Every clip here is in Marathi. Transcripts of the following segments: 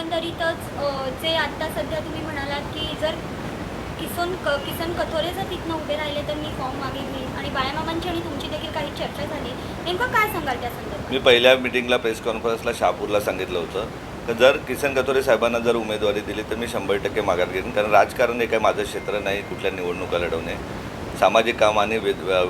एकंदरीतच जे आत्ता सध्या तुम्ही म्हणालात की जर किसन कथोरे जर तिथनं उभे राहिले तर मी फॉर्म मागे घेईन आणि बाळामामांची आणि तुमची देखील काही चर्चा झाली. नेमकं काय सांगाल त्या संदर्भात? मी पहिल्या मीटिंगला प्रेस कॉन्फरन्सला शहापूरला सांगितलं होतं तर जर किसन कथोरे साहेबांना जर उमेदवारी दिली तर मी 100% माघार घेईन. कारण राजकारण हे काही माझं क्षेत्र नाही, कुठल्या निवडणुका लढवणे. सामाजिक काम आणि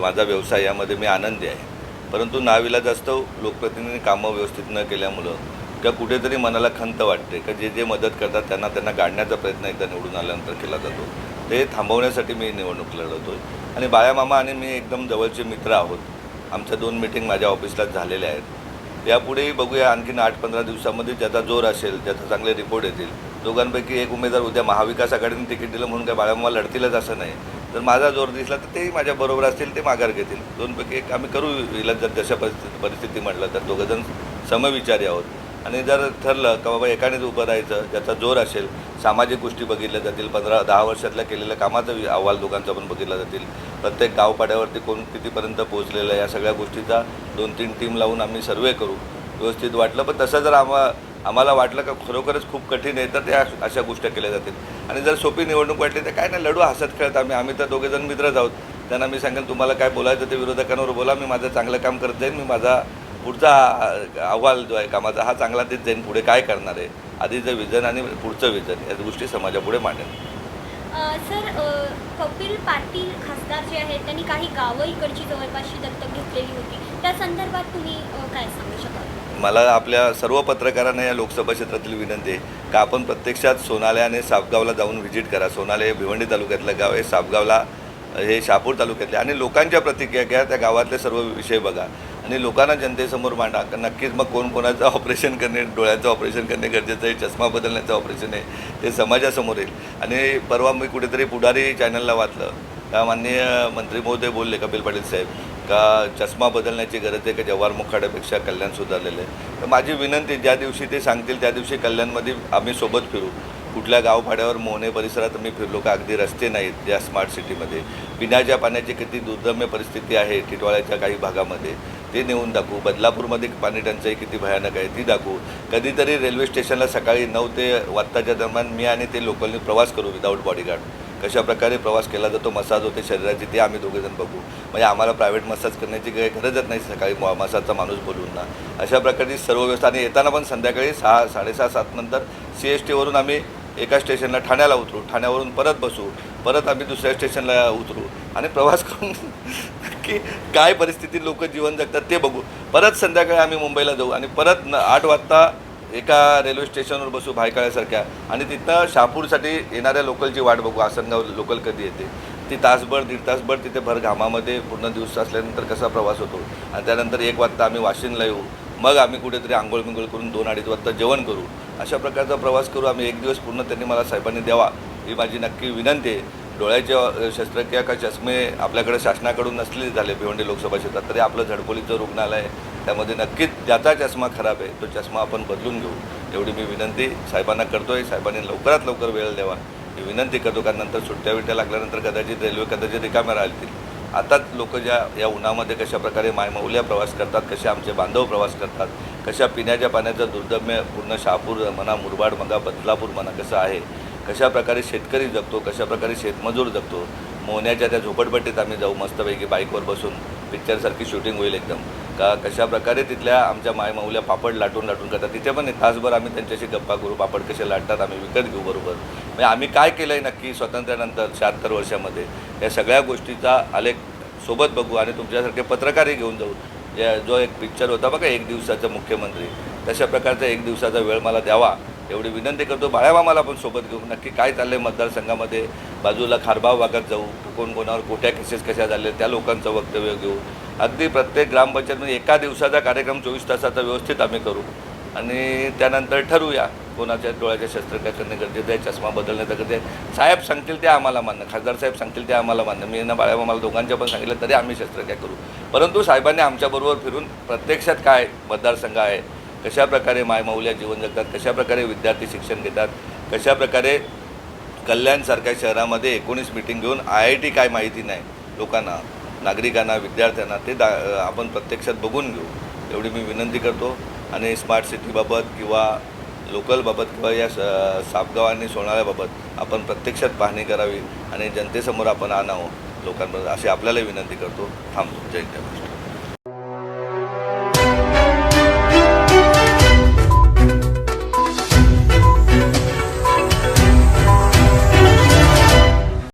माझा व्यवसाय यामध्ये मी आनंदी आहे. परंतु नाविलाज असतो लोकप्रतिनिधी कामं व्यवस्थित न केल्यामुळं किंवा कुठेतरी मनाला खंत वाटते का जे मदत करतात त्यांना गाडण्याचा प्रयत्न एकदा निवडून आल्यानंतर केला जातो. ते थांबवण्यासाठी मी निवडणूक लढवतो आहे. आणि बाळामामा आणि मी एकदम जवळचे मित्र आहोत. आमच्या 2 मीटिंग माझ्या ऑफिसलाच झालेल्या आहेत. यापुढेही बघूया आणखीन 8-15 दिवसामध्ये ज्याचा जोर असेल, ज्याचा चांगले रिपोर्ट येतील, दोघांपैकी एक उमेदवार उद्या महाविकास आघाडीने तिकीट दिलं म्हणून काय बाळामामा लढतीलच असं नाही. जर माझा जोर दिसला तर तेही माझ्याबरोबर असतील, ते माघार घेतील. 2पैकी एक आम्ही करू इला जर जशा परिस्थिती म्हटलं तर दोघंजण समविचारी आहोत. आणि जर ठरलं का बाबा एकानेच उभं राहायचं, ज्याचा जोर असेल, सामाजिक गोष्टी बघितल्या जातील, 15-10 वर्षातल्या केलेल्या कामाचा अहवाल दोघांचा पण बघितला जातील, प्रत्येक गावपाड्यावरती कोण कितीपर्यंत पोहोचलेलं आहे या सगळ्या गोष्टीचा 2-3 टीम लावून आम्ही सर्वे करू. व्यवस्थित वाटलं पण तसं जर आम्हाला वाटलं का खरोखरच खूप कठीण आहे तर त्या अशा गोष्टी केल्या जातील. आणि जर सोपी निवडणूक वाटली तर काय नाही, लढू हसत खेळत. आम्ही तर दोघेजण मित्रच आहोत. त्यांना मी सांगेन तुम्हाला काय बोलायचं ते विरोधकांवर बोला, मी माझं चांगलं काम करत जाईन. मी माझा पुढचा अहवाल जो आहे कामाचा हा चांगला देत जाईन. पुढे काय करणार आहे, आधीचं विजन आणि पुढचं विजन या गोष्टी समाजापुढे मांडेन. सर, कपिल पाटील खासदार जे आहेत त्यांनी काही गावं इकडची जवळपासची दत्तक घेतलेली होती. त्या संदर्भात तुम्ही काय सांगू शकाल? मला आपल्या सर्व पत्रकारांना या लोकसभा क्षेत्रातील विनंती आहे का आपण प्रत्यक्षात सोनाले आणि सापगावला जाऊन व्हिजिट करा. सोनाले हे भिवंडी तालुक्यातलं गाव आहे, सापगावला हे शहापूर तालुक्यातले, आणि लोकांच्या प्रतिक्रिया घ्या, त्या गावातले सर्व विषय बघा आणि लोकांना जनतेसमोर मांडा. नक्कीच मग कोणाचं ऑपरेशन करणे, डोळ्याचं ऑपरेशन करणे गरजेचं आहे, चष्मा बदलण्याचं ऑपरेशन आहे, ते समाजासमोर येईल. आणि परवा मी कुठेतरी पुढारी चॅनलला वाचलं का माननीय मंत्री महोदय बोलले कपिल पाटील साहेब का चष्मा बदलण्याची गरज आहे का जव्हार मुखाड्यापेक्षा कल्याण सुधारलेलं आहे. तर माझी विनंती, ज्या दिवशी ते सांगतील त्या दिवशी कल्याणमध्ये आम्ही सोबत फिरू. कुठल्या गावपाड्यावर मोहने परिसरात मी फिरलो का अगदी रस्ते नाहीत या स्मार्ट सिटीमध्ये, पिण्याच्या पाण्याची किती दुर्दम्य परिस्थिती आहे टिटवाळ्याच्या काही भागामध्ये, ते नेऊन दाखवू. बदलापूरमध्ये पाणी टंचाई किती भयानक आहे ती दाखवू. कधीतरी रेल्वे स्टेशनला सकाळी 9 ते वाजताच्या दरम्यान मी आणि ते लोकलनी प्रवास करू विदाऊट बॉडीगार्ड. कशाप्रकारे प्रवास केला जातो, मसाज होते शरीराची, ते आम्ही दोघेजण बघू. म्हणजे आम्हाला प्रायव्हेट मसाज करण्याची काही गरजच नाही सकाळी मसाजचा माणूस बोलवून ना. अशा प्रकारची सर्व व्यवस्था. आणि येताना पण संध्याकाळी 6, 6:30-7 नंतर CSTवरून आम्ही एका स्टेशनला ठाण्याला उतरू, ठाण्यावरून परत बसू, परत आम्ही दुसऱ्या स्टेशनला उतरू आणि प्रवास करून की काय परिस्थितीत लोक जीवन जगतात ते बघू. परत संध्याकाळी आम्ही मुंबईला जाऊ आणि परत 8 वाजता एका रेल्वे स्टेशनवर बसू भायखळ्यासारख्या, आणि तिथं शहापूरसाठी येणाऱ्या लोकलची वाट बघू. आसनगाव लोकल कधी येते ती तासभर 1.5 तासभर तिथे भर घामामध्ये पूर्ण दिवस असल्यानंतर कसा प्रवास होतो. आणि त्यानंतर 1 वाजता आम्ही वाशिमला येऊ. मग आम्ही कुठेतरी आंघोळ करून 2-2:30 वाजता जेवण करू. अशा प्रकारचा प्रवास करू आम्ही. 1 दिवस पूर्ण त्यांनी मला साहेबांनी द्यावा ही माझी नक्की विनंती आहे. डोळ्याच्या शस्त्रक्रिया का चष्मे आपल्याकडे शासनाकडून नसले झाले भिवंडी लोकसभा क्षेत्रात, तरी आपलं झडपोलीचं रुग्णालय आहे, त्यामध्ये नक्कीच ज्याचा चष्मा खराब आहे तो चष्मा आपण बदलून घेऊ. एवढी मी विनंती साहेबांना करतो आहे. साहेबांनी लवकरात लवकर वेळ द्यावा ही विनंती करतो. कारण नंतर सुट्ट्या लागल्यानंतर कदाचित रेल्वे रिकाम्या राहतील. आताच लोक या उन्हामध्ये कशाप्रकारे मायमौल्या प्रवास करतात, कसे आमचे बांधव प्रवास करतात, कशा पिण्याच्या पाण्याचं दुर्दम्य पूर्ण शहापूर म्हणा, मुरबाड म्हणा, बदलापूर म्हणा कसं आहे, कशाप्रकारे शेतकरी जगतो, कशाप्रकारे शेतमजूर जगतो. मोहण्याच्या त्या झोपडपट्टीत आम्ही जाऊ मस्तपैकी बाईकवर बसून, पिक्चरसारखी शूटिंग होईल एकदम. कशाप्रकारे तिथल्या आमच्या मायमौल्या पापड लाटून करतात, तिथे पण 1 तासभर आम्ही त्यांच्याशी गप्पा करू. पापड कसे लाटतात आम्ही विकत घेऊ बरोबर. म्हणजे आम्ही काय केलं आहे नक्की स्वातंत्र्यानंतर 76 वर्षामध्ये या सगळ्या गोष्टीचा आलेख सोबत बघू. आणि तुमच्यासारखे पत्रकारही घेऊन जाऊ. जो एक पिक्चर होता बघा 1 दिवसाचा मुख्यमंत्री, तशा प्रकारचा 1 दिवसाचा वेळ मला द्यावा एवढी विनंती करतो. बाळामामाला पण सोबत घेऊ. नक्की काय चाललं आहे मतदारसंघामध्ये, बाजूला खारबाव भागात जाऊ, कोणावर कोठ्या केसेस कशा झाल्या त्या लोकांचं वक्तव्य घेऊ. अगदी प्रत्येक ग्रामपंचायतमध्ये एका दिवसाचा कार्यक्रम 24 तासाचा व्यवस्थित आम्ही करू. आणि त्यानंतर ठरवूया कोणाच्या डोळ्याच्या शस्त्रक्रिया करणे गरजेचं आहे, चष्मा बदलण्याचं गरजेचं आहे. साहेब सांगतील ते आम्हाला मान्य, खासदार साहेब सांगतील ते आम्हाला मान्य. मी यांना बाळामामाला दोघांच्या पण सांगितलं तरी आम्ही शस्त्रक्रिया करू. परंतु साहेबांनी आमच्याबरोबर फिरून प्रत्यक्षात काय मतदारसंघ आहे, कशाप्रकारे मायमौल्या जीवन जगतात, कशाप्रकारे विद्यार्थी शिक्षण घेतात, कशाप्रकारे कल्याणसारख्या शहरामध्ये 19 मीटिंग घेऊन IIT काय माहिती नाही लोकांना, नागरिकांना, विद्यार्थ्यांना, ते आपण प्रत्यक्षात बघून घेऊ एवढी मी विनंती करतो. आणि स्मार्ट सिटीबाबत किंवा लोकलबाबत किंवा या सापगाव आणि सोनाळ्याबाबत आपण प्रत्यक्षात पाहणी करावी आणि जनतेसमोर आपण आणावं लोकांपर्यंत अशी आपल्याला विनंती करतो. थांबतो. जय जय महाराष्ट्र.